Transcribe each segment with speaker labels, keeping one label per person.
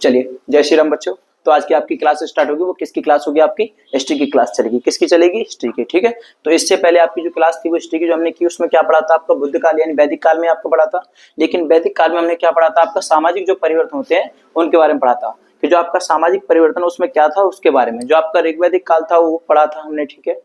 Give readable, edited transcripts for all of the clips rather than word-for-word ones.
Speaker 1: चलिए जय श्री राम बच्चों। तो आज की आपकी क्लास स्टार्ट होगी, वो किसकी क्लास होगी? आपकी हिस्ट्री की क्लास चलेगी। किसकी चलेगी? हिस्ट्री की। ठीक है, तो इससे पहले आपकी जो क्लास थी वो हिस्ट्री की जो हमने की, उसमें क्या पढ़ा था? आपका बुद्ध काल यानी वैदिक काल में आपको पढ़ा था। लेकिन वैदिक काल में हमने क्या पढ़ा था? आपका सामाजिक जो परिवर्तन होते हैं उनके बारे में पढ़ा था, कि जो आपका सामाजिक परिवर्तन उसमें क्या था उसके बारे में। जो आपका ऋग्वैदिक काल था वो पढ़ा था हमने। ठीक है,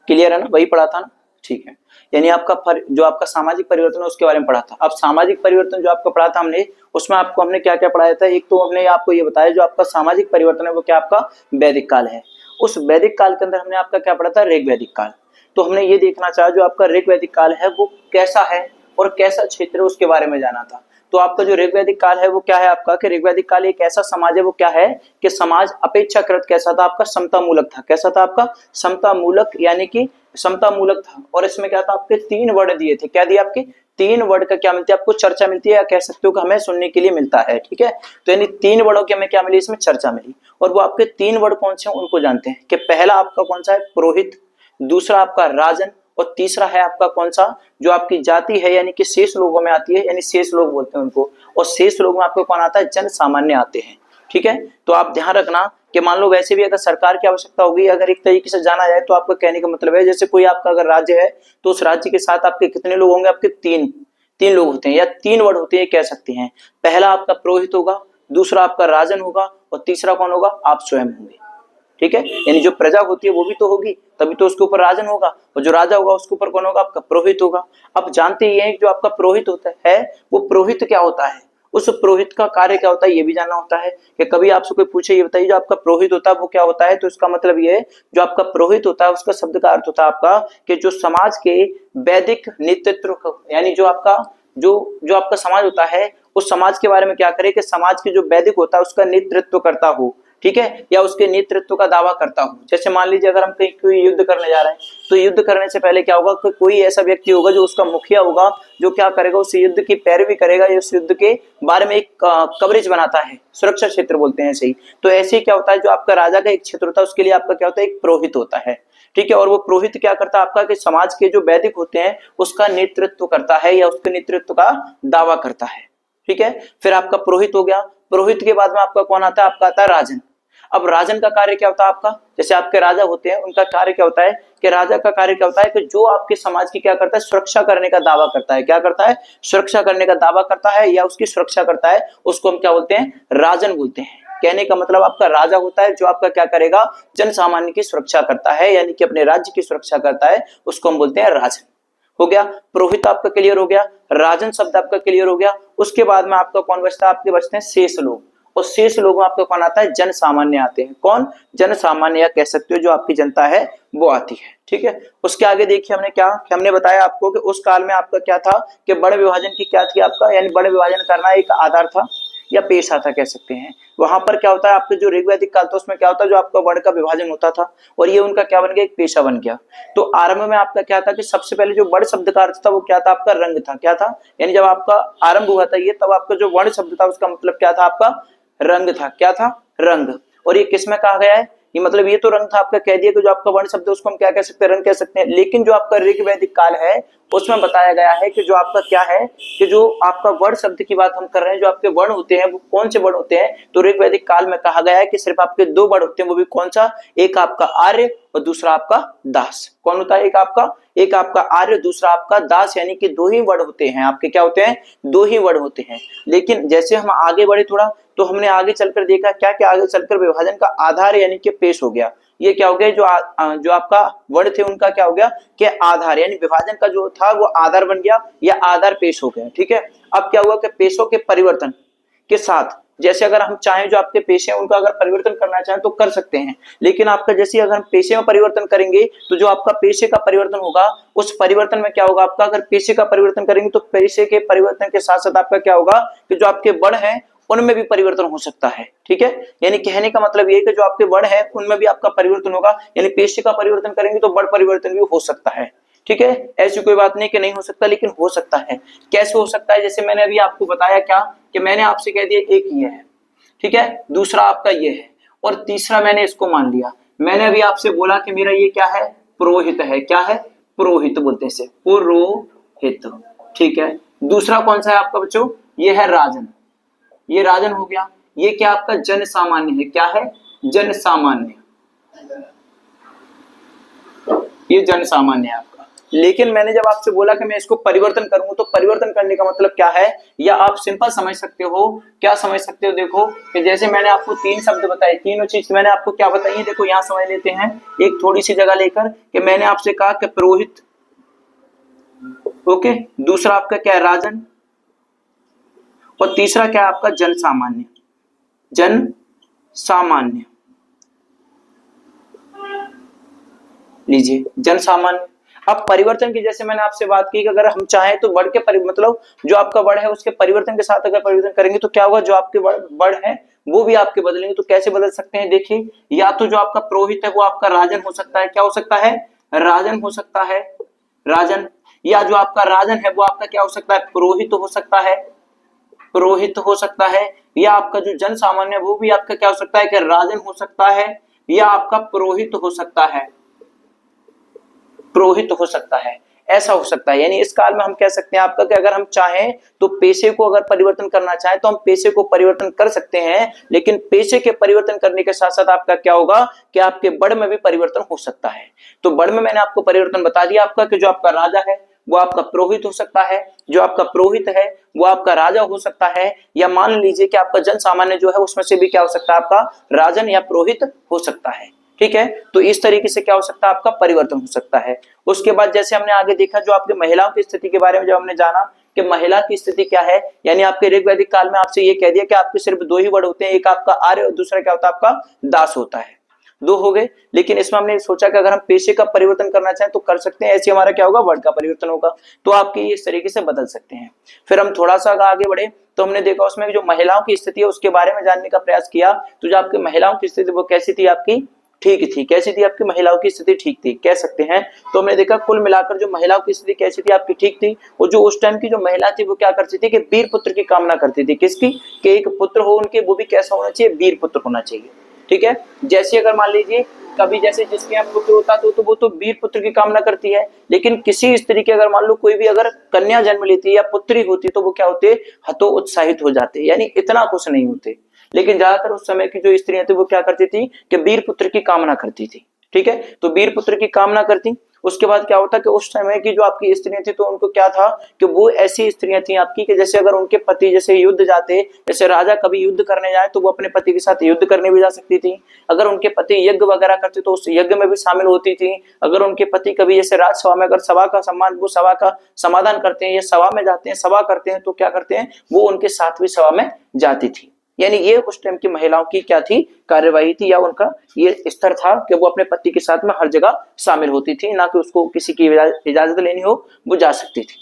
Speaker 1: क्लियर है ना? वही पढ़ा था ना? ठीक है, यानी आपका जो आपका सामाजिक परिवर्तन है उसके बारे में पढ़ा था। अब सामाजिक परिवर्तन जो आपका पढ़ा था हमने, उसमें आपको हमने क्या क्या पढ़ाया था? एक तो हमने आपको ये बताया जो आपका सामाजिक परिवर्तन है वो क्या आपका वैदिक काल है। उस वैदिक काल के अंदर हमने आपका क्या पढ़ा था? ऋग्वैदिक काल। तो हमने ये देखना चाहा जो आपका ऋग्वैदिक काल है वो कैसा है और कैसा क्षेत्र है उसके बारे में जाना था। तो आपका जो ऋग्वैदिक काल है वो क्या है आपका? कि ऋग्वैदिक काल एक ऐसा समाज है, वो क्या है कि समाज अपेक्षाकृत कैसा था आपका? समता मूलक था। कैसा था आपका? समता मूलक, यानी कि समता मूलक था। और इसमें क्या था? आपके 3 वर्ड दिए थे। क्या दिए आपके? 3 वर्ड का क्या मिलती है आपको? चर्चा मिलती है, या कह सकते हो कि हमें सुनने के लिए मिलता है। ठीक है, तो यानी 3 वर्डों की हमें क्या मिली? इसमें चर्चा मिली। और वो आपके 3 वर्ड कौन से हैं उनको जानते हैं कि पहला आपका कौन सा है? पुरोहित, दूसरा आपका राजन, और तीसरा है आपका कौन सा? जो आपकी जाति है यानी कि शेष लोगों में आती है, यानी शेष लोग बोलते हैं उनको। और शेष लोग में आपको कौन आता है? जन सामान्य आते हैं। ठीक है, तो आप ध्यान रखना कि मान लो वैसे भी अगर सरकार की आवश्यकता होगी, अगर एक तरीके से जाना जाए तो आपका कहने का मतलब है जैसे कोई आपका अगर राज्य है तो उस राज्य के साथ आपके कितने लोग होंगे? आपके 3 लोग होते हैं, या 3 वर्ड होते हैं कह सकते हैं। पहला आपका पुरोहित होगा, दूसरा आपका राजन होगा, और तीसरा कौन होगा? आप स्वयं होंगे। ठीक है, यानी जो प्रजा होती है वो भी तो होगी, तभी तो उसके ऊपर राजन होगा, और जो राजा होगा उसके ऊपर कौन होगा? आपका पुरोहित होगा। अब जानते ही हैं जो आपका पुरोहित होता है वो पुरोहित क्या होता है, उस पुरोहित का कार्य क्या होता है, ये भी जानना होता है। कि कभी आपसे कोई पूछे ये बताइए जो आपका पुरोहित होता है वो क्या होता है, तो इसका मतलब ये है जो आपका पुरोहित होता है उसका शब्द का अर्थ होता है आपका कि जो समाज के वैदिक नेतृत्व, यानी जो आपका जो आपका समाज होता है उस समाज के बारे में क्या करे कि समाज के जो वैदिक होता है उसका नेतृत्व करता हो। ठीक है, या उसके नेतृत्व का दावा करता हूं। जैसे मान लीजिए अगर हम कहीं कोई युद्ध करने जा रहे हैं तो युद्ध करने से पहले क्या होगा कि कोई ऐसा व्यक्ति होगा जो उसका मुखिया होगा, जो क्या करेगा? उस युद्ध की पैरवी करेगा, या उस युद्ध के बारे में एक कवरेज बनाता है, सुरक्षा क्षेत्र बोलते हैं ऐसे ही। तो ऐसे ही क्या होता है जो आपका राजा का एक क्षेत्र होता है उसके लिए आपका क्या होता है? एक पुरोहित होता है। ठीक है, और वो पुरोहित क्या करता है आपका कि समाज के जो वैदिक होते हैं उसका नेतृत्व करता है, या उसके नेतृत्व का दावा करता है। ठीक है, फिर आपका पुरोहित हो गया। पुरोहित के बाद में आपका कौन आता है? आपका आता है राजन। अब राजन का कार्य क्या होता है आपका? जैसे आपके राजा होते हैं उनका कार्य क्या होता है कि राजा का कार्य क्या होता है कि जो आपके समाज की क्या करता है? सुरक्षा करने का दावा करता है। क्या करता है? सुरक्षा करने का दावा करता है, या उसकी सुरक्षा करता है, उसको हम क्या बोलते हैं? राजन बोलते हैं। कहने का मतलब आपका राजा होता है जो आपका क्या करेगा? जन सामान्य की सुरक्षा करता है, यानी कि अपने राज्य की सुरक्षा करता है, उसको हम बोलते हैं राजन। हो गया, पुरोहित आपका क्लियर हो गया, राजन शब्द आपका क्लियर हो गया। उसके बाद में आपका कौन बचता है? आपके बचते हैं शेष लोग, और शेष लोगों में आपका कौन आता है? जन सामान्य आते हैं। कौन? जन सामान्य, या कह सकते हो जो आपकी जनता है वो आती है। ठीक है, उसके आगे देखिए हमने क्या कि हमने बताया आपको कि उस काल में आपका क्या था कि बड़े विभाजन की क्या थी आपका, यानी बड़े विभाजन करना एक आधार था या पेशा था कह सकते हैं। वहां पर क्या होता है आपके जो ऋग्वैदिक काल था उसमें क्या होता है जो आपका वर्ण का विभाजन होता था, और ये उनका क्या बन गया? एक पेशा बन गया। तो आरंभ में आपका क्या था कि सबसे पहले जो वर्ण शब्द का अर्थ था वो क्या था? आपका रंग था। क्या था? यानी जब आपका आरंभ हुआ था ये, तब आपका जो वर्ण शब्द था उसका मतलब क्या था? आपका रंग था। क्या था? रंग। और ये किसमें कहा गया है? ये मतलब ये तो रंग था आपका, कह दिया कि जो आपका वर्ण शब्द है उसको हम क्या कह सकते हैं? रंग कह सकते हैं। लेकिन जो आपका ऋग्वैदिक काल है उसमें बताया गया है कि जो आपका क्या है कि जो आपका वर्ण शब्द की बात हम कर रहे हैं, जो आपके वर्ण होते हैं वो कौन से वर्ण होते हैं? तो ऋग्वैदिक काल में कहा गया है कि सिर्फ आपके 2 वर्ण होते हैं, वो भी कौन सा? एक आपका आर्य और दूसरा आपका दास। कौन होता है? एक आपका आर्य, दूसरा आपका दास, यानी कि 2 ही वर्ण होते हैं आपके। क्या होते हैं? 2 ही वर्ण होते हैं। लेकिन जैसे हम आगे बढ़े थोड़ा तो हमने आगे चलकर देखा क्या कि आगे चलकर विभाजन का आधार यानी कि पेश हो गया। ये क्या हो गया? जो आपका वर्ण थे उनका क्या हो गया कि आधार, यानी विभाजन का जो था वो आधार बन गया, या आधार पेश हो गया। ठीक है, अब क्या हुआ कि पेशों के परिवर्तन के साथ, जैसे अगर हम चाहें जो आपके पेशे हैं उनका अगर परिवर्तन करना चाहें तो कर सकते हैं, लेकिन आपका जैसे अगर हम पेशे में परिवर्तन करेंगे तो जो आपका पेशे का परिवर्तन होगा उस परिवर्तन में क्या होगा आपका? अगर पेशे का परिवर्तन करेंगे तो पेशे के परिवर्तन के साथ साथ आपका क्या होगा कि जो आपके वर्ण हैं उनमें भी परिवर्तन हो सकता है। ठीक है, यानी कहने का मतलब ये है कि जो आपके वर्ण है उनमें भी आपका परिवर्तन होगा, यानी पेशे का परिवर्तन करेंगे तो वर्ण परिवर्तन भी हो सकता है। ठीक है, ऐसी कोई बात नहीं कि नहीं हो सकता, लेकिन हो सकता है। कैसे हो सकता है? जैसे मैंने अभी आपको बताया क्या कि मैंने आपसे कह दिया एक ये है, ठीक है, दूसरा आपका ये है, और तीसरा मैंने इसको मान लिया। मैंने अभी आपसे बोला कि मेरा ये क्या है? पुरोहित है। क्या है? पुरोहित बोलते हैं इसे, पुरोहित। ठीक है, दूसरा कौन सा है आपका बच्चों? ये है राजन। ये राजन हो गया। ये क्या आपका जन सामान्य है, क्या है, जन सामान्य, ये जन सामान्य है आपका। लेकिन मैंने जब आपसे बोला कि मैं इसको परिवर्तन करूंगा, तो परिवर्तन करने का मतलब क्या है, या आप सिंपल समझ सकते हो, क्या समझ सकते हो, देखो कि जैसे मैंने आपको तीन शब्द बताए, तीनों चीज मैंने आपको क्या बताई है, देखो यहाँ समझ लेते हैं एक थोड़ी सी जगह लेकर, कि मैंने आपसे कहा कि पुरोहित, ओके, दूसरा आपका क्या है, राजन, और तीसरा क्या है आपका, जन सामान्य, जन सामान्य, लीजिए जन सामान्य। अब परिवर्तन की जैसे मैंने आपसे बात की कि अगर हम चाहें तो वर्ड के मतलब जो आपका वर्ड है उसके परिवर्तन के साथ अगर परिवर्तन करेंगे तो क्या होगा, जो आपके वर्ड है वो भी आपके बदलेंगे। तो कैसे बदल सकते हैं, देखिए, या तो जो आपका पुरोहित है वो आपका राजन हो सकता है, क्या हो सकता है, राजन हो सकता है, राजन, या जो आपका राजन है वो आपका क्या हो सकता है, पुरोहित हो सकता है, पुरोहित हो सकता है, या आपका जो जन सामान्य है वो भी आपका क्या हो सकता है, कि राजन हो सकता है, या आपका पुरोहित हो सकता है, पुरोहित हो सकता है, ऐसा हो सकता है। यानी इस काल में हम कह सकते हैं आपका कि अगर हम चाहें तो पेशे को अगर परिवर्तन करना चाहें तो हम पेशे को परिवर्तन कर सकते हैं, लेकिन पेशे के परिवर्तन करने के साथ साथ आपका क्या होगा कि आपके बड़ में भी परिवर्तन हो सकता है। तो बड़ में मैंने आपको परिवर्तन बता दिया आपका कि जो आपका राजा है वो आपका पुरोहित हो सकता है, जो आपका पुरोहित है वो आपका राजा हो सकता है, या मान लीजिए कि आपका जन सामान्य जो है उसमें से भी क्या हो सकता है, आपका राजन या पुरोहित हो सकता है। ठीक है, तो इस तरीके से क्या हो सकता है, आपका परिवर्तन हो सकता है। उसके बाद जैसे हमने आगे देखा, जो आपके महिलाओं की स्थिति के बारे में जब हमने जाना कि महिला की स्थिति क्या है, यानी आपके ऋग वैदिक काल में आपसे ये कह दिया कि आपके सिर्फ दो ही वर्ड होते हैं, एक आपका आर्य और दूसरा क्या होता है, आपका दास होता है। दो हो गए, लेकिन इसमें हमने सोचा कि अगर हम पेशे का परिवर्तन करना चाहें तो कर सकते हैं, ऐसे हमारा क्या होगा, वर्ड का परिवर्तन होगा। तो आपके इस तरीके से बदल सकते हैं। फिर हम थोड़ा सा आगे बढ़े तो हमने देखा उसमें जो महिलाओं की स्थिति है उसके बारे में जानने का प्रयास किया। तो जो आपकी महिलाओं की स्थिति वो कैसी थी, आपकी ठीक थी, कैसी थी, आपकी महिलाओं की स्थिति ठीक थी, कह सकते हैं। तो हमने देखा कुल मिलाकर जो महिलाओं की स्थिति कैसी थी, आपकी ठीक थी। और जो उस टाइम की जो महिला थी वो क्या करती थी कि वीर पुत्र की कामना करती थी, किसकी, कि एक पुत्र हो उनके, वो भी कैसा होना चाहिए, वीर पुत्र होना चाहिए। ठीक है, जैसे अगर मान लीजिए कभी जैसे जिसके यहाँ पुत्र होता तो वो तो वीर पुत्र की कामना करती है, लेकिन किसी स्त्री के अगर मान लो कोई भी अगर कन्या जन्म लेती है या पुत्री होती तो वो क्या होते, हतो उत्साहित हो जाते, यानी इतना खुश नहीं होते। लेकिन ज्यादातर उस समय की जो स्त्रियां थी वो क्या करती थी कि वीर पुत्र की कामना करती थी। ठीक है, तो वीर पुत्र की कामना करती। उसके बाद क्या होता कि उस समय की जो आपकी स्त्रियां थी तो उनको क्या था कि वो ऐसी स्त्रियां थी आपकी कि जैसे अगर उनके पति जैसे युद्ध जाते, जैसे राजा कभी युद्ध करने जाए तो वो अपने पति के साथ युद्ध करने भी जा सकती थी। अगर उनके पति यज्ञ वगैरह करते तो उस यज्ञ में भी शामिल होती थी। अगर उनके पति कभी जैसे राजसभा में अगर सभा का सम्मान, वो सभा का समाधान करते हैं या सभा में जाते हैं, सभा करते हैं, तो क्या करते हैं, वो उनके साथ भी सभा में जाती थी। यानी ये उस टाइम की महिलाओं की क्या थी, कार्यवाही थी, या उनका ये स्तर था कि वो अपने पति के साथ में हर जगह शामिल होती थी, ना कि उसको किसी की इजाजत लेनी हो वो जा सकती थी।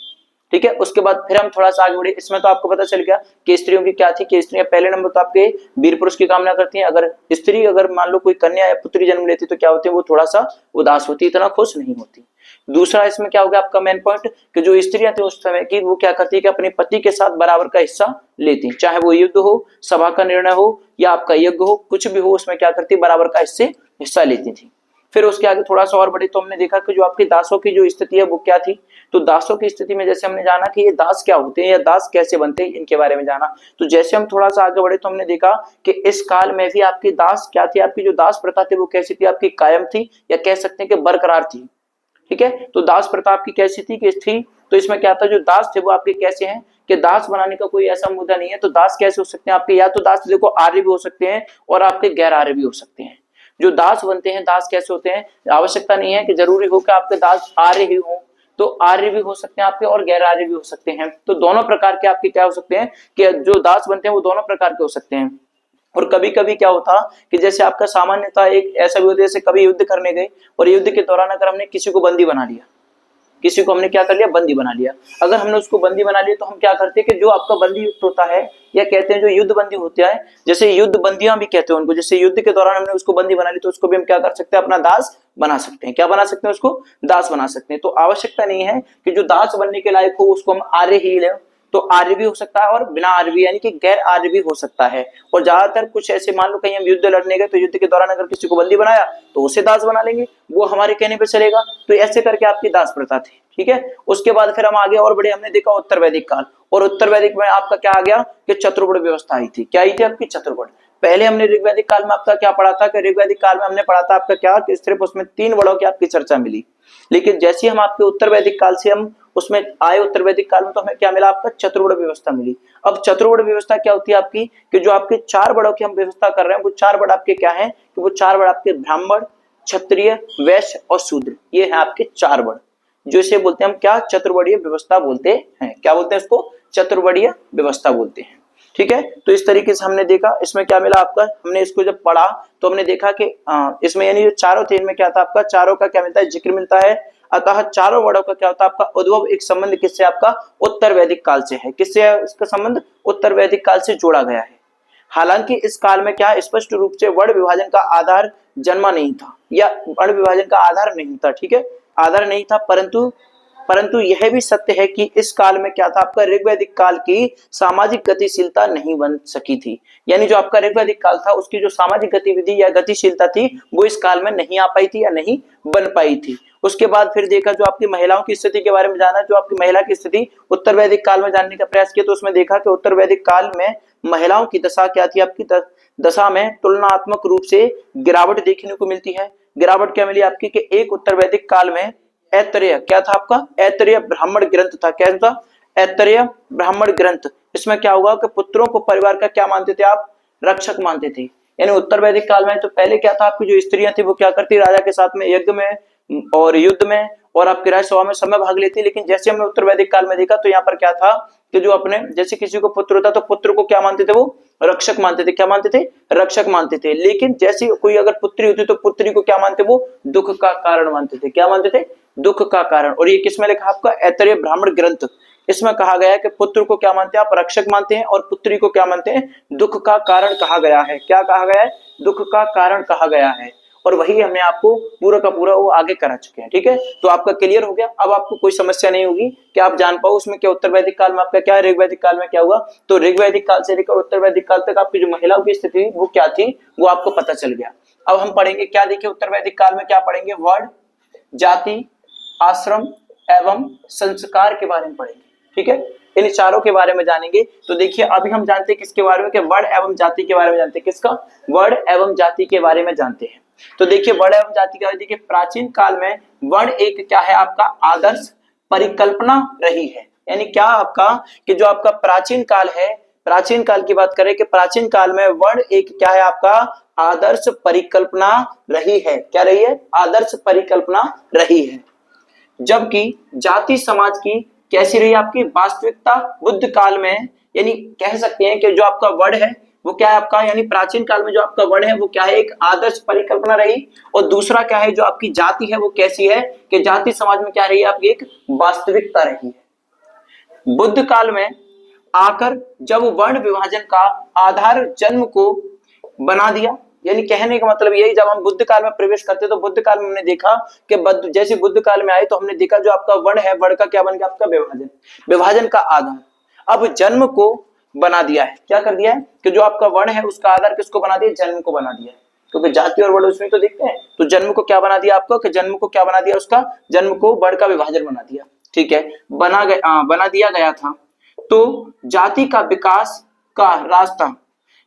Speaker 1: ठीक है, उसके बाद फिर हम थोड़ा सा आगे बढ़े। इसमें तो आपको पता चल गया कि स्त्रियों की क्या थी, कि स्त्रियां पहले नंबर तो आपके वीर पुरुष की कामना करती हैं। अगर स्त्री अगर मान लो कोई कन्या या पुत्री जन्म लेती तो क्या होती है, वो थोड़ा सा उदास होती, इतना खुश नहीं होती। दूसरा इसमें क्या हो गया आपका मेन पॉइंट, कि जो स्त्रियां थी उस समय की वो क्या करती है कि अपने पति के साथ बराबर का हिस्सा लेती, चाहे वो युद्ध हो, सभा का निर्णय हो, या आपका यज्ञ हो, कुछ भी हो, उसमें क्या करती, बराबर का हिस्सा लेती थी। फिर उसके आगे थोड़ा सा और बढ़े तो हमने देखा कि जो आपके दासों की जो स्थिति है वो क्या थी। तो दासों की स्थिति में जैसे हमने जाना कि ये दास क्या होते हैं या दास कैसे बनते हैं, इनके बारे में जाना। तो जैसे हम थोड़ा सा आगे बढ़े तो हमने देखा कि इस काल में भी आपकी दास क्या थी, आपकी जो दास प्रथा थी वो कैसी थी, आपकी कायम थी, या कह सकते हैं कि बरकरार थी। ठीक है, तो दास प्रथा आपकी कैसी थी, कि थी। तो इसमें क्या था, जो दास थे वो आपके कैसे हैं, कि दास बनाने का कोई ऐसा मुद्दा नहीं है। तो दास कैसे हो सकते हैं आपके, या तो दास देखो आर्य भी हो सकते हैं और आपके गैर आर्य भी हो सकते हैं। जो दास बनते हैं, दास कैसे होते हैं, आवश्यकता नहीं है कि जरूरी हो कि आपके दास आर्य ही हो, तो आर्य भी हो सकते हैं आपके और गैर आर्य भी हो सकते हैं। तो दोनों प्रकार के आपके क्या हो सकते हैं, कि जो दास बनते हैं वो दोनों प्रकार के हो सकते हैं। और कभी कभी क्या होता कि जैसे आपका सामान्यता एक ऐसा भी होता है, जैसे कभी युद्ध करने गए और युद्ध के दौरान अगर हमने किसी को बंदी बना लिया, किसी को हमने क्या कर लिया, बंदी बना लिया। अगर हमने उसको बंदी बना लिया तो हम क्या करते हैं कि जो आपका बंदी युक्त होता है, या कहते हैं जो युद्ध बंदी होता है, जैसे युद्ध बंदियां भी कहते हैं उनको, जैसे युद्ध के दौरान हमने उसको बंदी बना ली तो उसको भी हम क्या कर सकते हैं, अपना दास बना सकते हैं। क्या बना सकते हैं, उसको दास बना सकते हैं। तो आवश्यकता नहीं है कि जो दास बनने के लायक हो उसको हम आर्य ही लें, तो आर्य भी हो सकता है और बिना आर्य भी, यानी कि गैर आर्य भी हो सकता है। और ज्यादातर कुछ ऐसे, मान लो कहीं हम युद्ध लड़ने गए तो युद्ध के दौरान अगर किसी को बंदी बनाया तो उसे दास बना लेंगे, वो हमारे कहने पर चलेगा। तो ऐसे करके आपकी दास प्रथा थी। ठीक है। उसके बाद फिर हम आगे और बढ़े, हमने देखा उत्तर वैदिक काल, और उत्तर वैदिक में आपका क्या आ गया कि चतुर्वर्ण व्यवस्था आई थी। क्या आई थी आपकी? चतुर्वर्ण। पहले हमने ऋग्वैदिक काल में आपका क्या पढ़ा था कि ऋग्वैदिक काल में हमने पढ़ा था आपका क्या कि सिर्फ उसमें 3 वर्णों की आपकी चर्चा मिली, लेकिन जैसे हम आपके उत्तर वैदिक काल से हम उसमें आए उत्तर वैदिक काल में, तो हमें क्या मिला? आपका चतुर्वर्ण व्यवस्था मिली। अब चतुर्वर्ण व्यवस्था क्या होती है आपकी कि जो आपके 4 वर्णों की हम व्यवस्था कर रहे हैं, वो 4 वर्ण आपके क्या है कि वो 4 वर्ण आपके ब्राह्मण, क्षत्रिय, वैश्य और शूद्र, ये है आपके 4 वर्ण, जो इसे बोलते हैं हम क्या? चतुर्वर्णीय व्यवस्था बोलते हैं। क्या बोलते हैं इसको? चतुर्वर्णीय व्यवस्था बोलते हैं। ठीक है, तो इस तरीके से हमने देखा इसमें क्या मिला आपका। हमने इसको जब पढ़ा तो हमने देखा कि इसमें यानी जो चारों थे इनमें क्या था आपका? चारों का क्या मिलता है? जिक्र मिलता है। अतः चारों वर्णों का क्या होता है आपका? उद्भव एक संबंध किससे? आपका उत्तर वैदिक काल से है। किससे है इसका संबंध? उत्तर वैदिक काल से जोड़ा गया है। हालांकि इस काल में क्या स्पष्ट रूप से वर्ण विभाजन का आधार जन्मा नहीं था, या वर्ण विभाजन का आधार नहीं था। ठीक है, आधार नहीं था, परंतु यह भी सत्य है कि इस काल में क्या था आपका? ऋग्वैदिक काल की सामाजिक गतिशीलता नहीं बन सकी थी। यानी जो आपका ऋग्वैदिक काल था उसकी जो सामाजिक गतिविधि या गतिशीलता थी वो इस काल में नहीं आ पाई थी या नहीं बन पाई थी। उसके बाद फिर देखा जो आपकी महिलाओं की स्थिति के बारे में जाना, जो आपकी महिला की स्थिति उत्तर वैदिक काल में जानने का प्रयास किया, तो उसमें देखा कि उत्तर वैदिक काल में महिलाओं की दशा क्या थी आपकी? दशा में तुलनात्मक रूप से गिरावट देखने को मिलती है। गिरावट क्या मिली आपकी कि एक उत्तर वैदिक काल में ऐतरेय क्या था आपका? ऐतरेय ब्राह्मण ग्रंथ था। क्या था? ऐतरेय ब्राह्मण ग्रंथ। इसमें क्या हुआ कि पुत्रों को परिवार का क्या मानते थे आप? रक्षक मानते थे। यानी उत्तर वैदिक काल में तो पहले क्या था आपकी जो स्त्रियां थी वो क्या करती? राजा के साथ में यज्ञ में और युद्ध में और आपके राजसभा में समय भाग लेती। लेकिन जैसे हमने उत्तर वैदिक काल में देखा तो यहाँ पर क्या था कि जो अपने जैसे किसी को पुत्र होता तो पुत्र को क्या मानते थे? वो रक्षक मानते थे। क्या मानते थे? रक्षक मानते थे। लेकिन जैसे कोई अगर पुत्री होती तो पुत्री को क्या मानते? वो दुख का कारण मानते थे। क्या मानते थे? दुख का कारण। और ये किसमें लिखा आपका? ऐतरेय ब्राह्मण ग्रंथ। इसमें कहा गया है कि पुत्र को क्या मानते हैं आप? रक्षक मानते हैं, और पुत्री को क्या मानते हैं? दुख का कारण कहा गया है। क्या कहा गया है? दुख का कारण कहा गया है। और वही हमने आपको पूरा का पूरा वो आगे करा चुके हैं। ठीक है, तो आपका क्लियर हो गया। अब आपको कोई समस्या नहीं होगी कि आप जान पाओ उसमें क्या उत्तर वैदिक काल में आपका क्या है, ऋग्वैदिक काल में क्या हुआ। तो ऋग्वैदिक काल से लेकर उत्तर वैदिक काल तक आपकी जो महिलाओं की स्थिति वो क्या थी वो आपको पता चल गया। अब हम पढ़ेंगे क्या, देखिए उत्तर वैदिक काल में क्या पढ़ेंगे? वर्ण, जाति, आश्रम एवं संस्कार के बारे में पढ़ेंगे। ठीक है, इन चारों के बारे में जानेंगे। तो देखिए अभी हम जानते हैं किसके बारे में? कि वर्ण एवं जाति के बारे में जानते हैं। किसका? वर्ण एवं जाति के बारे में जानते हैं। तो देखिए वर्ण एवं जाति का, देखिए प्राचीन काल में वर्ण एक क्या है आपका? आदर्श परिकल्पना रही है। यानी क्या आपका कि जो आपका प्राचीन काल है, प्राचीन काल की बात करें कि प्राचीन काल में वर्ण एक क्या है आपका? आदर्श परिकल्पना रही है। क्या रही है? आदर्श परिकल्पना रही है। जबकि जाति समाज की कैसी रही आपकी? वास्तविकता बुद्ध काल में, यानी कह सकते हैं कि जो आपका वर्ण है वो क्या है आपका? यानी प्राचीन काल में जो आपका वर्ण है वो क्या है? एक आदर्श परिकल्पना रही। और दूसरा क्या है? जो आपकी जाति है वो कैसी है कि जाति समाज में क्या रही है आपकी? एक वास्तविकता रही है। बुद्ध काल में आकर जब वर्ण विभाजन का आधार जन्म को बना दिया, यानी कहने का मतलब यही, जब हम बुद्ध काल में प्रवेश करते तो बुद्ध काल में हमने देखा कि जैसे बुद्ध काल में आए तो हमने देखा जो आपका वर्ण है, वर्ण का क्या बन गया आपका? विभाजन, विभाजन का आधार अब जन्म को बना दिया है। क्या कर दिया है कि जो आपका वर्ण है उसका आधार किसको बना दिया? जन्म को बना दिया है। क्योंकि जाति और वर्ण उसमें तो देखते हैं, तो जन्म को क्या बना दिया आपको? कि जन्म को क्या बना दिया? उसका जन्म को वर्ण का विभाजन बना दिया। ठीक है, बना दिया गया था। तो जाति का विकास का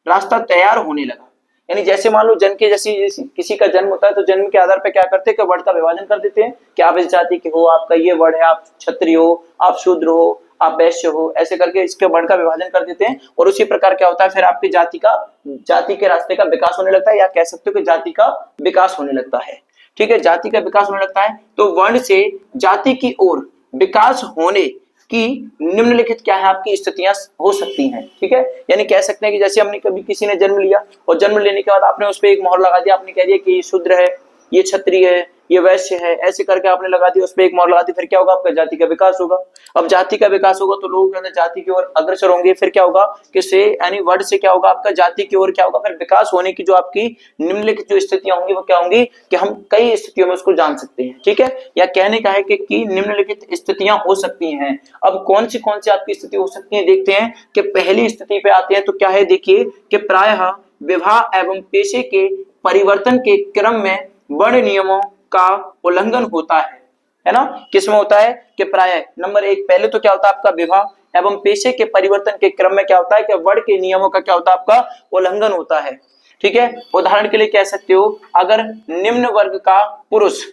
Speaker 1: रास्ता तैयार होने लगा। यानी जैसे मान लो जन्म के जैसे किसी का जन्म होता है तो जन्म के आधार पर क्या करते हैं कि वर्ण का विभाजन कर देते हैं कि आप इस जाति के हो, आपका ये वर्ण है, आप क्षत्रिय हो, आप शूद्र हो, आप वैश्य हो, ऐसे करके इसके वर्ण का विभाजन कर देते हैं। और उसी प्रकार क्या होता है फिर आपकी जाति के रास्ते का विकास होने लगता है, या कह सकते हो कि जाति का विकास होने लगता है। ठीक है, जाति का विकास होने लगता है। तो वर्ण से जाति की ओर विकास होने कि निम्नलिखित क्या है आपकी स्थितियां हो सकती हैं। ठीक है, यानी कह सकते हैं कि जैसे हमने कभी किसी ने जन्म लिया और जन्म लेने के बाद आपने उस पर एक मोहर लगा दिया, आपने कह दिया कि ये शूद्र है, ये क्षत्रिय है, ये वैश्य है, ऐसे करके आपने लगा दिया, उस पर एक मोहर लगा दी, फिर क्या होगा आपका? जाति का विकास होगा। अब जाति का विकास होगा तो लोग जाति की ओर अग्रसर होंगे। फिर क्या होगा कि से यानी वर्ण से क्या होगा आपका? जाति की ओर क्या होगा? फिर विकास होने की जो आपकी निम्नलिखित जो स्थितियां होंगी वो क्या होंगी कि हम कई स्थितियों में उसको जान सकते हैं। ठीक है, या कहने का है कि निम्नलिखित स्थितियां हो सकती हैं। अब कौन सी आपकी स्थिति हो सकती है देखते हैं कि पहली स्थिति पे आते हैं। तो क्या है देखिए कि प्रायः विवाह एवं पेशे के परिवर्तन के क्रम में वर्ण नियमों का उल्लंघन होता है। है ना। किसमें होता है कि प्राय नंबर 1 पहले तो क्या होता है आपका विवाह एवं पेशे के परिवर्तन के क्रम में क्या होता है कि वर्ण के नियमों का क्या होता है आपका उल्लंघन होता है। ठीक है, उदाहरण के लिए कह सकते हो अगर निम्न वर्ग का पुरुष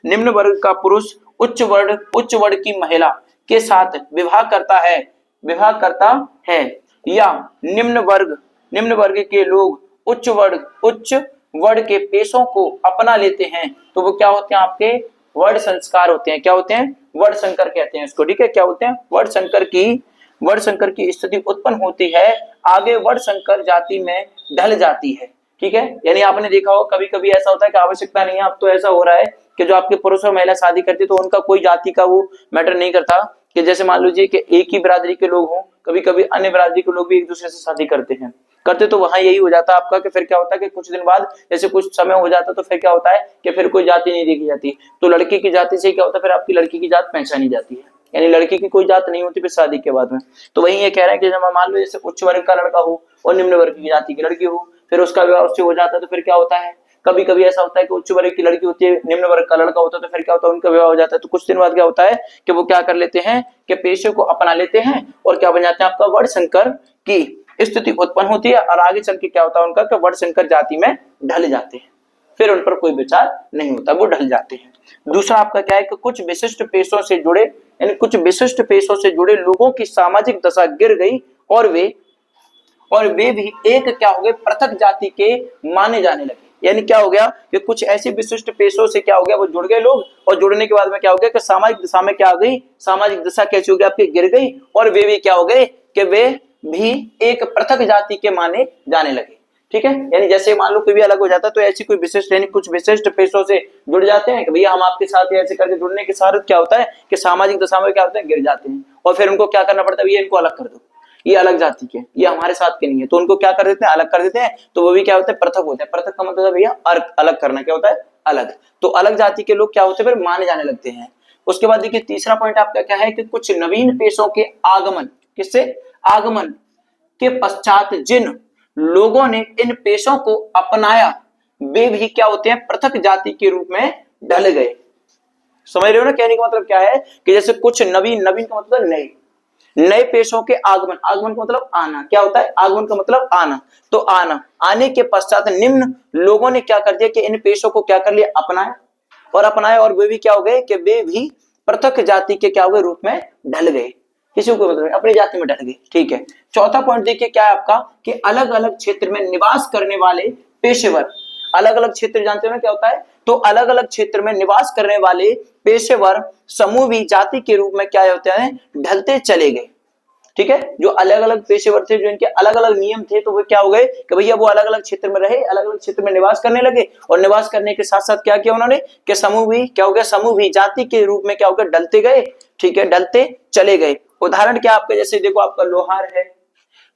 Speaker 1: उच्च वर्ग की महिला के साथ विवाह करता है या निम्न वर्ग के लोग उच्च वर्ग के पेशों को अपना लेते हैं तो वो क्या होते हैं आपके वर्ण संस्कार होते हैं। क्या होते हैं, वर्ण संकर कहते हैं इसको। ठीक है, क्या होते हैं, वर्ण संकर की स्थिति उत्पन्न होती है, आगे वर्ण संकर जाति में ढल जाती है। ठीक है, यानी आपने देखा हो कभी कभी ऐसा होता है कि आवश्यकता नहीं है, अब तो ऐसा हो रहा है कि जो आपके पुरुष और महिला शादी करती है तो उनका कोई जाति का वो मैटर नहीं करता, कि जैसे मान लीजिए कि एक ही बिरादरी के लोग हों, कभी कभी अन्य बिरादरी के लोग भी एक दूसरे से शादी करते तो वहां यही हो जाता है आपका कि फिर क्या होता है कि कुछ दिन बाद जैसे कुछ समय हो जाता तो फिर क्या होता है कि फिर कोई जाति नहीं देखी जाती, तो लड़के की जाति से क्या होता है फिर आपकी लड़की की जात पहचानी जाती है, यानी लड़की की कोई जात नहीं होती फिर शादी के बाद में। तो वही ये कह रहे हैं कि जब मान लो जैसे उच्च वर्ग का लड़का हो और निम्न वर्ग की जाति की लड़की हो, फिर उसका विवाह उससे हो जाता है तो फिर क्या होता है, कभी कभी ऐसा होता है कि उच्च वर्ग की लड़की होती है, निम्न वर्ग का लड़का होता है, तो फिर क्या होता है उनका विवाह हो जाता है, तो कुछ दिन बाद क्या होता है कि वो क्या कर लेते हैं कि पेशे को अपना लेते हैं और क्या बन जाते हैं आपका वर्ण संकर की स्थिति उत्पन्न होती है और आगे चल के क्या होता है उनका कि वर्ण संकर जाति में ढल जाते हैं, फिर उन पर कोई विचार नहीं होता, वो ढल जाते हैं। दूसरा आपका क्या है कि कुछ विशिष्ट पेशों से जुड़े लोगों की सामाजिक दशा गिर गई और वे भी एक क्या हो गए पृथक जाति के माने जाने लगे। यानी क्या हो गया कि कुछ ऐसे विशिष्ट पेशों से क्या हो गया वो जुड़ गए लोग, और जुड़ने के बाद में क्या हो गया कि सामाजिक दशा में क्या आ गई, सामाजिक दशा कैसी हो गई आपकी गिर गई, और वे भी क्या हो गए कि वे भी एक पृथक जाति के माने जाने लगे। ठीक है, यानी जैसे मान लो कोई भी अलग हो जाता है तो ऐसी कोई विशिष्ट यानी कुछ विशिष्ट पेशों से जुड़ जाते हैं कि भैया हम आपके साथ ऐसे करके जुड़ने के साथ क्या होता है कि सामाजिक दशा में क्या होता है गिर जाते हैं, और फिर उनको क्या करना पड़ता है, भैया इनको अलग कर दो, ये अलग जाति के, ये हमारे साथ के नहीं है, तो उनको क्या कर देते हैं अलग कर देते हैं, तो वो भी क्या होते हैं पृथक होते हैं। पृथक का मतलब है भैया अलग करना, क्या होता है अलग, तो अलग जाति के लोग क्या होते हैं फिर माने जाने लगते हैं। उसके बाद देखिए तीसरा पॉइंट आपका क्या है कि कुछ नवीन पेशों के आगमन के पश्चात जिन लोगों ने इन पेशों को अपनाया वे भी क्या होते हैं पृथक जाति के रूप में ढल गए। समझ रहे हो ना, कहने का मतलब क्या है कि जैसे कुछ नवीन का मतलब नए पेशों के आगमन का मतलब आना, क्या होता है आगमन का मतलब आना, तो आने के पश्चात निम्न लोगों ने क्या कर दिया कि इन पेशों को क्या कर लिया अपनाया और वे भी क्या हो गए कि वे भी पृथक जाति के क्या हो गए रूप में ढल गए, किसी को मतलब अपनी जाति में ढल गए। ठीक है, चौथा पॉइंट देखिए क्या है आपका कि अलग अलग क्षेत्र में निवास करने वाले पेशेवर, अलग अलग क्षेत्र जानते हो ना क्या होता है, तो अलग अलग क्षेत्र में निवास करने वाले पेशेवर समूह भी जाति के रूप में क्या होते हैं ढलते चले गए। ठीक है, जो अलग अलग पेशेवर थे, जो इनके अलग अलग नियम थे, तो वो क्या हो गए कि भैया वो अलग अलग क्षेत्र में रहे, अलग अलग क्षेत्र में निवास करने लगे, और निवास करने के साथ साथ क्या किया उन्होंने कि समूह भी क्या हो गया, समूह भी जाति के रूप में क्या हो गया ढलते गए। ठीक है, ढलते चले गए। उदाहरण क्या आपका जैसे देखो आपका लोहार है,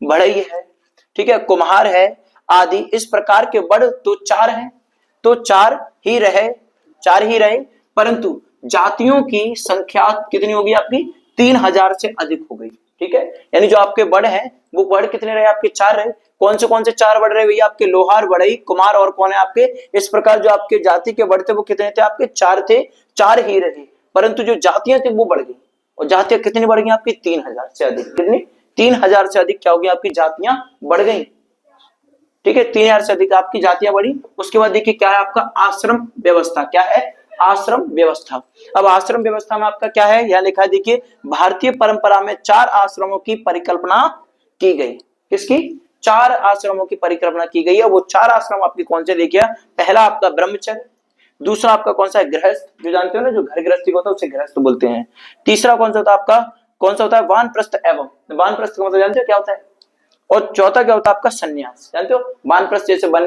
Speaker 1: बढ़ई है, ठीक है, कुम्हार है आदि, इस प्रकार के वर्ड तो चार ही रहे, परंतु जातियों की संख्या कितनी होगी आपकी 3000 से अधिक हो गई। ठीक है, यानी जो आपके वर्ड हैं वो वर्ड कितने रहे आपके 4 रहे। कौन से 4 वर्ड रहे भैया आपके लोहार, बढ़ई, कुम्हार और कौन है आपके, इस प्रकार जो आपके जाति के वर्ड थे वो कितने थे आपके 4 थे, 4 ही रहे, परंतु जो जातियां थी वो बढ़ गई, और जातियां कितनी बढ़ गई आपकी 3000 से अधिक, कितनी 3000 से अधिक क्या होगी आपकी जातियां बढ़ गई। ठीक है, 3000 से अधिक आपकी जातियां बढ़ी। उसके बाद देखिए क्या है आपका आश्रम व्यवस्था, क्या है आश्रम व्यवस्था। अब आश्रम व्यवस्था में आपका क्या है, यह लिखा है देखिए भारतीय परंपरा में 4 आश्रमों की परिकल्पना की गई। किसकी, 4 आश्रमों की परिकल्पना की गई है। वो 4 आश्रम आपके कौन से देखिए, पहला आपका ब्रह्मचर्य, दूसरा आपका कौन सा है गृहस्थ, जो जानते हो ना जो घर गृहस्थी होता है उसे गृहस्थ बोलते हैं। तीसरा कौन सा होता है आपका, कौन सा होता है वानप्रस्थ, एवं वानप्रस्थ का मतलब जानते हो क्या होता है, और चौथा क्या होता है आपका सन्यास, जानते हो वानप्रस्थ जैसे वन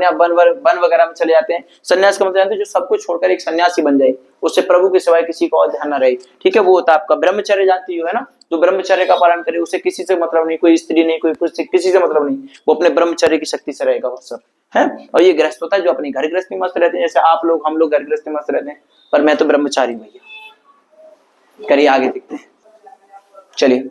Speaker 1: वगैरह में चले जाते हैं, सन्यास का मतलब जानते हो जो सब कुछ छोड़कर एक सन्यासी बन जाए, उससे प्रभु के सिवाय किसी को और ध्यान न रहे। ठीक है, वो होता है आपका ब्रह्मचर्य, जानती हो है ना, जो ब्रह्मचर्य का पालन करे उसे किसी से मतलब नहीं, कोई स्त्री नहीं, कोई कुछ किसी से मतलब नहीं, वो अपने ब्रह्मचर्य की शक्ति से रहेगा वो सब है। और ये गृहस्थ होता है जो अपनी घर गृहस्थी मस्त रहते हैं, जैसे आप लोग हम लोग घर गृहस्थी मस्त रहते हैं, पर मैं तो ब्रह्मचारी भैया। करिए आगे देखते हैं, चलिए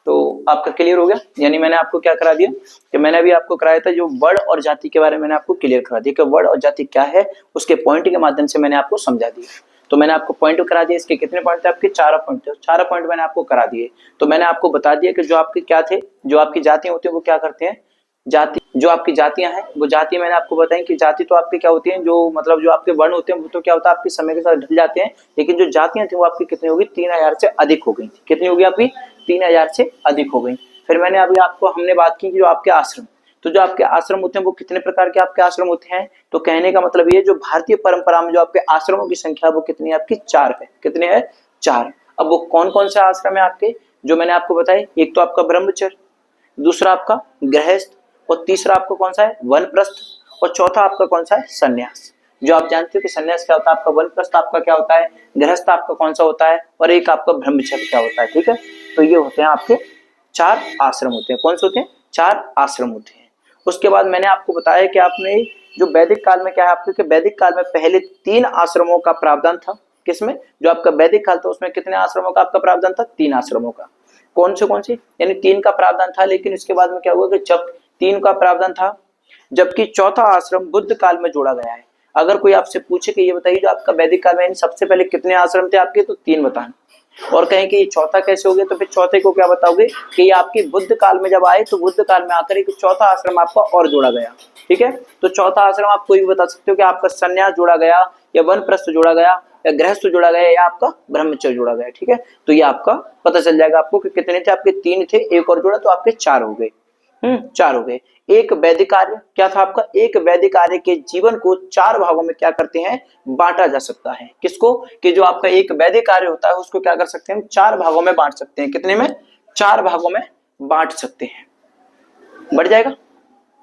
Speaker 1: तो आपका क्लियर हो गया, यानी मैंने आपको क्या करा दिया कि मैंने अभी आपको कराया था जो वर्ण और जाति के बारे में मैंने आपको क्लियर करा दिया कि वर्ण और जाति क्या है, उसके पॉइंट के माध्यम से मैंने आपको समझा दिया। तो मैंने आपको पॉइंट करा दिए, इसके कितने पॉइंट थे आपके, 4 पॉइंट थे, 4 पॉइंट मैंने आपको करा दिए। तो मैंने आपको बता दिया कि जो आपके क्या थे, जो आपकी जातियां होती हैं वो क्या करते हैं, जाति, जो आपकी जातियां हैं वो जाति मैंने आपको बताई कि जाति तो आपकी क्या होती है, जो मतलब जो आपके वर्ण होते हैं वो तो क्या होता है आपके समय के साथ ढल जाते हैं, लेकिन जो जातियां थी वो आपकी कितनी होगी, 3000 से अधिक हो गई थी। कितनी होगी आपकी, 3000 से अधिक हो गई। फिर मैंने अभी आपको हमने बात की कि जो आपके आश्रम, तो जो आपके आश्रम होते हैं वो कितने प्रकार के आपके आश्रम होते हैं, तो कहने का मतलब ये जो भारतीय परंपरा में जो आपके आश्रमों की संख्या वो कितनी है आपकी, 4 है। कितने है, 4। अब वो कौन कौन से आश्रम है आपके, जो मैंने आपको बताए, एक तो आपका ब्रह्मचर्य, दूसरा आपका गृहस्थ, और तीसरा आपका कौन सा है, वनप्रस्थ, और चौथा आपका कौन सा है, संन्यास। जो आप जानते हो कि संन्यास क्या होता है आपका, वनप्रस्थ आपका क्या होता है, गृहस्थ आपका कौन सा होता है, और एक आपका ब्रह्मचर्य क्या होता है। ठीक है, तो ये होते हैं आपके 4 आश्रम होते हैं। कौन से होते हैं, 4 आश्रम होते हैं। उसके बाद मैंने आपको बताया कि आपने जो वैदिक काल में क्या है आपके, वैदिक काल में पहले 3 आश्रमों का प्रावधान था। किसमें, जो आपका वैदिक काल था उसमें कितने आश्रमों का आपका प्रावधान था, 3 आश्रमों का। कौन से, यानी 3 का प्रावधान था, लेकिन इसके बाद में क्या हुआ कि जब 3 का प्रावधान था, जबकि चौथा आश्रम बुद्ध काल में जोड़ा गया है। अगर कोई आपसे पूछे कि ये बताइए जो आपका वैदिक काल में सबसे पहले कितने आश्रम थे आपके, तो 3 बताएं, और कहें कि ये चौथा कैसे हो गया, तो फिर चौथे को क्या बताओगे कि ये आपकी बुद्ध काल में जब आए तो बुद्ध काल में आकर एक चौथा आश्रम आपका और जोड़ा गया। ठीक है, तो चौथा आश्रम आप कोई भी बता सकते हो कि आपका संन्यास जोड़ा गया, या वनप्रस्थ जोड़ा गया, या गृहस्थ जोड़ा गया, या आपका ब्रह्मचर्य जोड़ा गया। ठीक है, तो ये आपका पता चल जाएगा आपको कि कितने थे आपके, 3 थे, एक और जोड़ा तो आपके 4 हो गए। 4 हो गए। एक वैदिक कार्य क्या था आपका, एक वैदिक कार्य के जीवन को 4 भागों में क्या करते हैं, बांटा जा सकता है। किसको, कि जो आपका एक वैदिक कार्य होता है उसको क्या कर सकते हैं, 4 भागों में बांट सकते हैं। कितने में, 4 भागों में बांट सकते हैं। बढ़ जाएगा,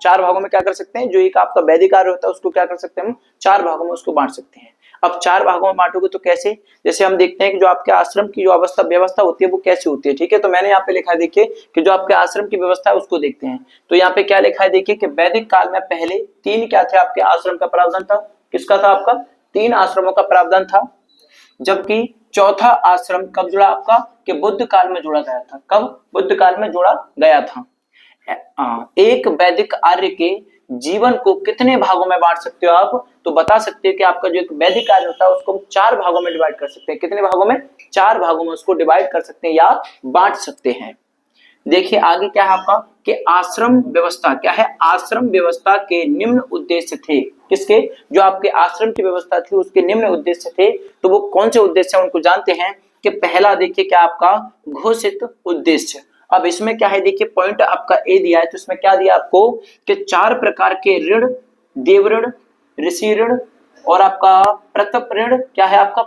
Speaker 1: 4 भागों में क्या कर सकते हैं, जो एक आपका वैदिक कार्य होता है उसको क्या कर सकते हैं हम, 4 भागों में उसको बांट सकते हैं। अब 4 भागों में बांटोगे तो कैसे, जैसे हम देखते हैं कि जो आपके आश्रम की जो अवस्था व्यवस्था होती है वो कैसी होती है। ठीक है, तो मैंने यहाँ पे लिखा है, देखिए कि जो आपके आश्रम की व्यवस्था है उसको देखते हैं। तो यहाँ पे क्या लिखा है, देखिए कि वैदिक काल में पहले 3 क्या थे आपके आश्रम का प्रावधान था। किसका था आपका, 3 आश्रमों का प्रावधान था, जबकि चौथा आश्रम कब जुड़ा आपका, कि बुद्ध काल में जोड़ा गया था। कब, बुद्ध काल में जोड़ा गया था। एक वैदिक आर्य के जीवन को कितने भागों में बांट सकते हो आप, तो बता सकते हो कि आपका जो एक वैदिक कार्य होता है उसको हम 4 भागों में डिवाइड कर सकते हैं। कितने भागों में, 4 भागों में उसको डिवाइड कर सकते हैं या बांट सकते हैं। देखिए आगे क्या है आपका, कि आश्रम व्यवस्था क्या है, आश्रम व्यवस्था के निम्न उद्देश्य थे। किसके, जो आपके आश्रम की व्यवस्था थी उसके निम्न उद्देश्य थे। तो वो कौन से उद्देश्य हैं उनको जानते हैं, कि पहला देखिए क्या आपका, घोषित उद्देश्य। अब इसमें क्या है, देखिए पॉइंट आपका ए दिया है, तो इसमें क्या दिया आपको, कि 4 प्रकार के ऋण, देव ऋण, ऋषि ऋण, और आपका प्रतप ऋण, क्या है आपका,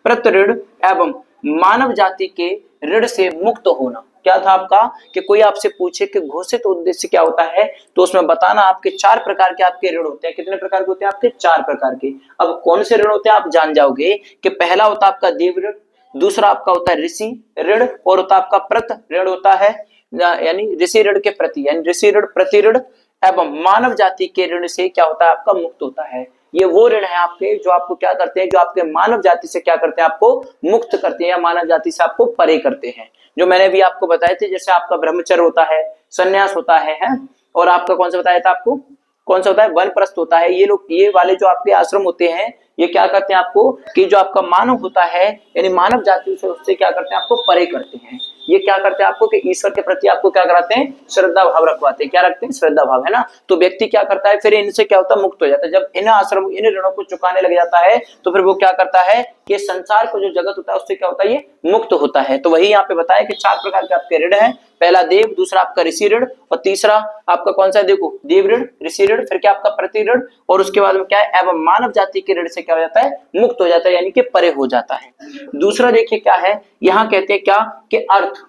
Speaker 1: प्रत ऋण एवं मानव जाति के ऋण से मुक्त होना। क्या था आपका, कि कोई आपसे पूछे कि घोषित उद्देश्य क्या होता है, तो उसमें बताना आपके 4 प्रकार के आपके ऋण होते हैं। कितने प्रकार के होते हैं आपके, 4 प्रकार के। अब कौन से ऋण होते हैं आप जान जाओगे, कि पहला होता है आपका देव ऋण, दूसरा आपका होता है ऋषि ऋण, और होता है आपका प्रत ऋण होता है, यानी ऋषि ऋण के प्रति, यानी ऋषि ऋण, प्रति ऋण एवं मानव जाति के ऋण से क्या होता है आपका, मुक्त होता है। ये वो ऋण है आपके जो आपको क्या करते हैं, जो आपके मानव जाति से क्या करते हैं, आपको मुक्त करते हैं या मानव जाति से आपको परे करते हैं। जो मैंने भी आपको बताए थे, जैसे आपका ब्रह्मचर्य होता है, संन्यास होता है, और आपका कौन सा बताया था आपको, कौन सा होता है, वनप्रस्थ होता है। ये लोग, ये वाले जो आपके आश्रम होते हैं, ये क्या करते हैं आपको, कि जो आपका मानव होता है यानी मानव जाति से उससे क्या करते हैं, आपको परे करते हैं। ये क्या करते हैं आपको, कि ईश्वर के प्रति आपको क्या कराते हैं, श्रद्धा भाव रखवाते हैं। क्या रखते हैं, श्रद्धा भाव, है ना। तो व्यक्ति क्या करता है, फिर इनसे क्या होता है, मुक्त हो जाता है। जब इन आश्रम, इन ऋणों को चुकाने लग जाता है, तो फिर वो क्या करता है, कि संसार को जो जगत होता है उससे क्या होता है, ये मुक्त होता है। तो वही यहाँ पे बताया कि 4 प्रकार के आपके ऋण हैं। पहला देव, दूसरा आपका ऋषि ऋण, और तीसरा आपका कौन सा है, देखो देव ऋण, ऋषि ऋण, फिर क्या आपका प्रति ऋण, और उसके बाद में क्या है, एवं मानव जाति के ऋण से क्या हो जाता है, मुक्त हो जाता है, यानी कि परे हो जाता है। दूसरा देखिए क्या है, यहाँ कहते हैं क्या, कि अर्थ,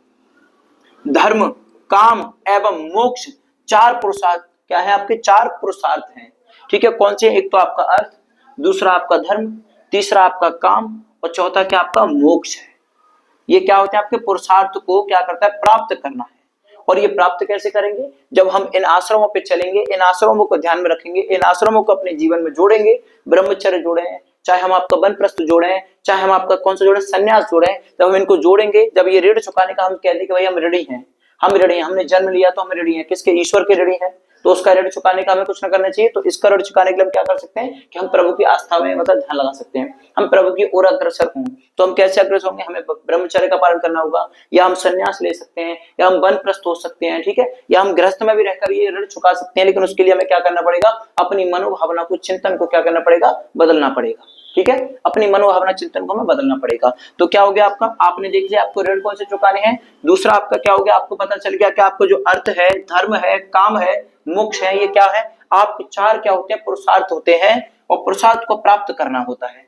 Speaker 1: धर्म, काम एवं मोक्ष 4 पुरुषार्थ क्या है आपके, 4 पुरुषार्थ हैं। ठीक है, कौन से, एक तो आपका अर्थ, दूसरा आपका धर्म, तीसरा आपका काम, और चौथा क्या आपका मोक्ष है। ये क्या होते हैं आपके पुरुषार्थ को क्या करता है, प्राप्त करना है। और ये प्राप्त कैसे करेंगे, जब हम इन आश्रमों पे चलेंगे, इन आश्रमों को ध्यान में रखेंगे, इन आश्रमों को अपने जीवन में जोड़ेंगे। ब्रह्मचर्य जोड़े हैं, चाहे हम आपका वनप्रस्थ जोड़े हैं, चाहे हम आपका कौन सा जोड़े, संन्यास जोड़े हैं, जब हम इनको जोड़ेंगे, जब ये ऋण चुकाने का हम कहते हैं कि भाई हम ऋणी हैं, हम ऋणी हैं, हमने जन्म लिया तो हम ऋणी हैं, किसके, ईश्वर के ऋणी हैं। तो उसका ऋण चुकाने का हमें कुछ ना करना चाहिए। तो इसका ऋण चुकाने के लिए हम क्या कर सकते हैं कि हम प्रभु की आस्था में मतलब ध्यान लगा सकते हैं, हम प्रभु की ओर अग्रसर हों। तो हम कैसे अग्रसर होंगे, हमें ब्रह्मचर्य का पालन करना होगा, या हम संन्यास ले सकते हैं, या हम वानप्रस्थ हो सकते हैं, ठीक है, या हम गृहस्थ में भी रहकर ये ऋण चुका सकते हैं। लेकिन उसके लिए हमें क्या करना पड़ेगा, अपनी मनोभावना को, चिंतन को क्या करना पड़ेगा, बदलना पड़ेगा, ठीक है, अपनी मनोभावना चिंतन को हमें बदलना पड़ेगा। तो क्या हो गया आपका, आपने देख लिया आपको ऋण कौन से चुकाने हैं। दूसरा आपका क्या हो गया, आपको पता चल गया कि आपको जो अर्थ है, धर्म है, काम है, मोक्ष है, ये क्या है, आपके चार क्या होते हैं, पुरुषार्थ होते हैं, और पुरुषार्थ को प्राप्त करना होता है,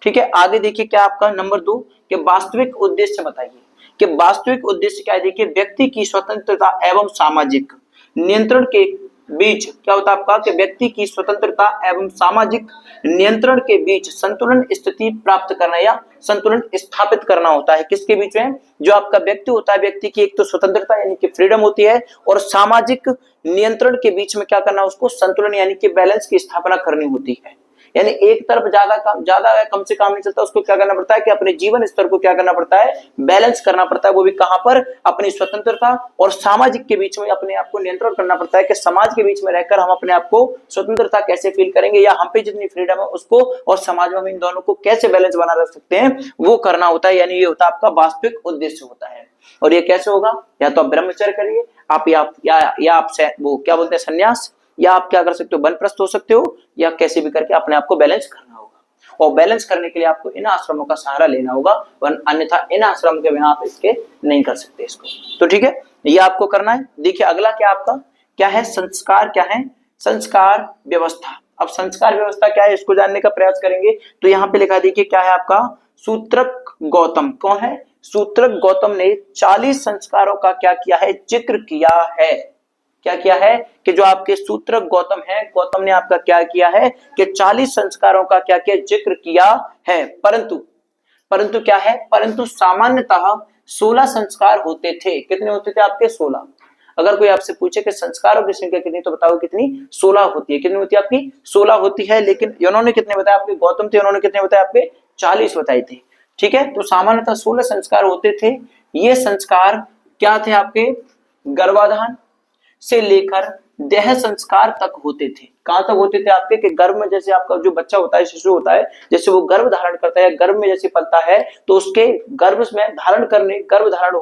Speaker 1: ठीक है। आगे देखिए क्या आपका नंबर 2 कि वास्तविक उद्देश्य बताइए, कि वास्तविक उद्देश्य क्या है। देखिए व्यक्ति की स्वतंत्रता एवं सामाजिक नियंत्रण के बीच क्या होता है आपका, कि व्यक्ति की स्वतंत्रता एवं सामाजिक नियंत्रण के बीच संतुलन स्थिति प्राप्त करना या संतुलन स्थापित करना होता है। किसके बीच में, जो आपका व्यक्ति होता है, व्यक्ति की एक तो स्वतंत्रता यानी कि फ्रीडम होती है, और सामाजिक नियंत्रण के बीच में क्या करना, उसको संतुलन यानी कि बैलेंस की स्थापना करनी होती है। यानी एक तरफ ज्यादा कम से काम नहीं चलता, उसको क्या करना पड़ता है कि अपने जीवन स्तर को क्या करना पड़ता है, बैलेंस करना पड़ता है। वो भी कहां पर, अपनी स्वतंत्रता और सामाजिक के बीच में अपने आप को नियंत्रण करना पड़ता है, कि समाज के बीच में रहकर हम अपने आप को स्वतंत्रता कैसे फील करेंगे, या हम पे जितनी फ्रीडम है उसको, और समाज में हम इन दोनों को कैसे बैलेंस बना रख सकते हैं, वो करना होता है। यानी ये होता है आपका वास्तविक उद्देश्य होता है। और ये कैसे होगा, या तो आप ब्रह्मचर्य करिए, आप या आप वो क्या बोलते हैं संन्यास, या आप क्या कर सकते हो, वानप्रस्थ हो सकते हो, या कैसे भी करके अपने आप को बैलेंस करना होगा। और बैलेंस करने के लिए आपको इन आश्रमों का सहारा लेना होगा, अन्यथा इन आश्रम के बिना आप इसके नहीं कर सकते इसको। तो ठीक है, ये आपको करना है। देखिए अगला क्या आपका क्या है, संस्कार क्या है, संस्कार व्यवस्था। अब संस्कार व्यवस्था क्या है, इसको जानने का प्रयास करेंगे। तो यहाँ पे लिखा देखिए क्या है आपका, सूत्रक गौतम कौन है, सूत्रक गौतम ने 40 संस्कारों का क्या किया है, जिक्र किया है। क्या किया है कि जो आपके सूत्रक गौतम है, गौतम ने आपका क्या किया है कि 40 संस्कारों का क्या किया, जिक्र किया है। परंतु क्या है, परंतु सामान्यतः 16 संस्कार होते थे। कितने होते थे आपके, 16। अगर कोई आपसे पूछे कि संस्कारों की संख्या कितनी, तो बताओ कितनी, 16 होती है। कितनी होती है आपकी, 16 होती है। लेकिन इन्होंने कितने बताया, आपके गौतम थे, उन्होंने कितने बताया, आपके 40 बताए थे, ठीक है। तो सामान्यतः 16 संस्कार होते थे। ये संस्कार क्या थे आपके, गर्भाधान से लेकर देह संस्कार तक होते थे। कहां तक होते थे आपके, कि गर्भ में जैसे आपका जो बच्चा होता है, शिशु होता है, जैसे वो गर्भ धारण करता है, गर्भ में जैसे पलता है, तो उसके गर्भ में गर्भ धारण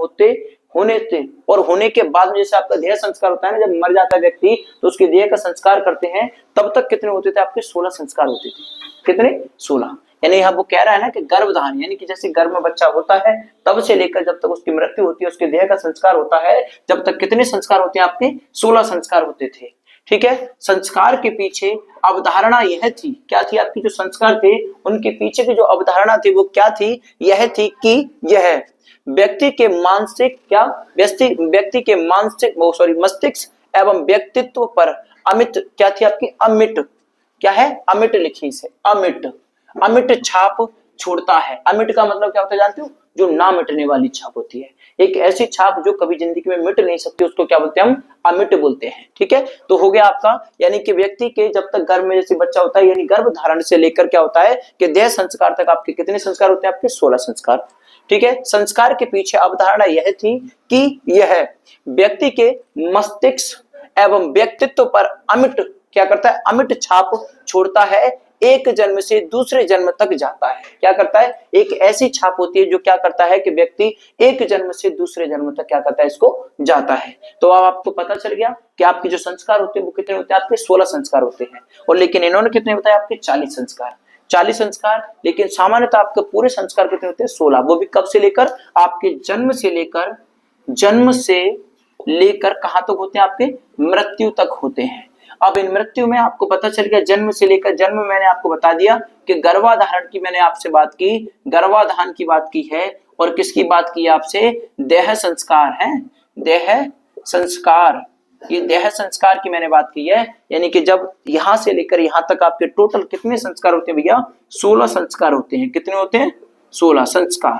Speaker 1: होने थे, और होने के बाद में जैसे आपका देह संस्कार होता है ना, जब मर जाता है व्यक्ति तो उसके देह का संस्कार करते हैं, तब तक कितने होते थे आपके, 16 संस्कार होते थे। कितने, 16। यानी यहाँ वो कह रहा है ना कि गर्भधान यानी कि जैसे गर्भ में बच्चा होता है, तब से लेकर जब तक उसकी मृत्यु होती है, उसके देह का संस्कार होता है, जब तक कितने संस्कार होते हैं आपके, 16 संस्कार होते थे, ठीक है। संस्कार के पीछे अवधारणा यह थी, क्या थी आपकी, जो संस्कार थे उनके पीछे की जो अवधारणा थी वो क्या थी, यह थी कि यह व्यक्ति के मानसिक मस्तिष्क एवं व्यक्तित्व पर अमिट क्या थी आपकी, अमिट क्या है, अमिट लिखी से, अमिट छाप छोड़ता है। अमिट का मतलब क्या होता है जानते हो, जो ना मिटने वाली छाप होती है, एक ऐसी छाप जो कभी जिंदगी में मिट नहीं सकती, उसको क्या बोलते हैं, हम अमिट बोलते हैं, ठीक है। तो हो गया आपका, यानी कि व्यक्ति के जब तक गर्भ में जैसे बच्चा होता है, यानी गर्भ धारण से लेकर क्या होता है कि देह संस्कार तक आपके कितने संस्कार होते हैं, आपके 16 संस्कार, ठीक है। संस्कार के पीछे अवधारणा यह थी कि यह व्यक्ति के मस्तिष्क एवं व्यक्तित्व पर अमिट क्या करता है, अमिट छाप छोड़ता है, एक जन्म से दूसरे जन्म तक जाता है। क्या करता है, एक ऐसी छाप होती है जो क्या करता है कि व्यक्ति एक जन्म से दूसरे जन्म तक क्या करता है, इसको जाता है। तो अब आपको पता चल गया कि आपके जो संस्कार होते हैं वो कितने होते हैं, आपके 16 संस्कार होते हैं। और लेकिन इन्होंने कितने बताया, आपके 40 संस्कार, 40 संस्कार। लेकिन सामान्यतः आपके पूरे संस्कार कितने होते हैं, 16। वो भी कब से लेकर, आपके जन्म से लेकर कहां तक होते हैं, आपके मृत्यु तक होते हैं। अब इन मृत्यु में आपको पता चल गया, जन्म से लेकर मैंने आपको बता दिया कि गर्भाधारण की मैंने आपसे बात की, गर्भाधान की बात की है, और किसकी बात की आपसे, देह संस्कार है, देह संस्कार, ये देह संस्कार की मैंने बात की है। यानी कि जब यहां से लेकर यहां तक आपके टोटल कितने संस्कार होते हैं भैया, 16 संस्कार होते हैं। कितने होते हैं, 16 संस्कार।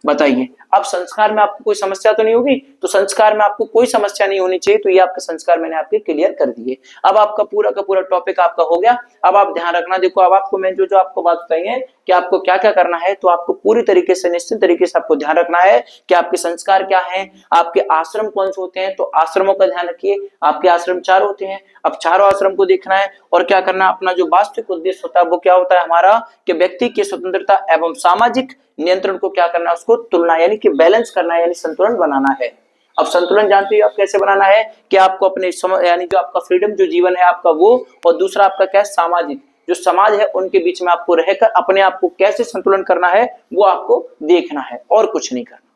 Speaker 1: बताइए, अब संस्कार में आपको कोई समस्या तो नहीं होगी, तो संस्कार में आपको कोई समस्या नहीं होनी चाहिए। तो ये आपके संस्कार मैंने आपके क्लियर कर दिए। अब आपका पूरा का पूरा टॉपिक आपका हो गया। अब आप ध्यान रखना, देखो अब आपको मैं जो आपको बात बताई है कि आपको क्या क्या करना है, तो आपको पूरी तरीके से निश्चित तरीके से आपको ध्यान रखना है कि आपके संस्कार क्या हैं, आपके आश्रम कौन से होते हैं। तो आश्रमों का ध्यान रखिए, आपके आश्रम 4 होते हैं। अब चारों आश्रम को देखना है और क्या करना, अपना जो वास्तविक उद्देश्य होता है वो क्या होता है हमारा, कि व्यक्ति की स्वतंत्रता एवं सामाजिक नियंत्रण को क्या करना है, उसको तुलना यानी कि बैलेंस करना है, यानी संतुलन बनाना है। अब संतुलन जानते हो आप कैसे बनाना है, कि आपको अपने यानी जो आपका फ्रीडम जो जीवन है आपका वो, और दूसरा आपका क्या है, सामाजिक जो समाज है उनके बीच में आपको रहकर अपने आप को कैसे संतुलन करना है वो आपको देखना है और कुछ नहीं करना।